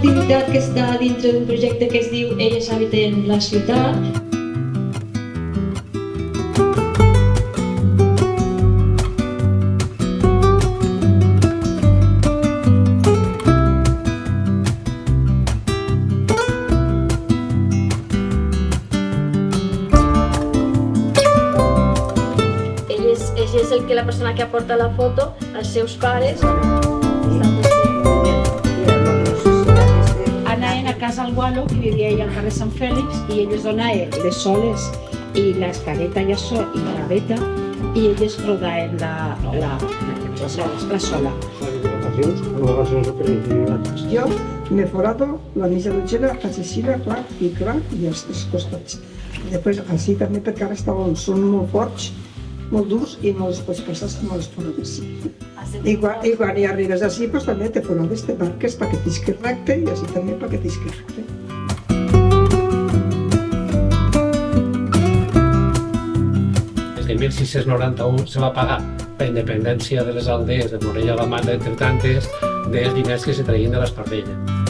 activitat que està dintre d'un projecte que es diu Elles habiten la ciutat. Ell és la persona que aporta la foto als seus pares. Anaven a casa al Gualo, que vivia ella al carrer Sant Fèlix, i elles donaven les soles i la escaleta i això, i la gaveta, i elles rodaven la sola. Jo m'he forat la mitja dutxera, faig així, clar, i els tres costats. Després, així també, perquè ara són molt forts, molt durs, i no els pots passar si no els forades. I quan hi arribes així, també te forades, te marques perquè t'isqui recte, i així també perquè t'isqui recte. Des de 1691 se va pagar la independència de les aldees de Morella la Mata, entre tantes, dels diners que se traien de l'Espardeia.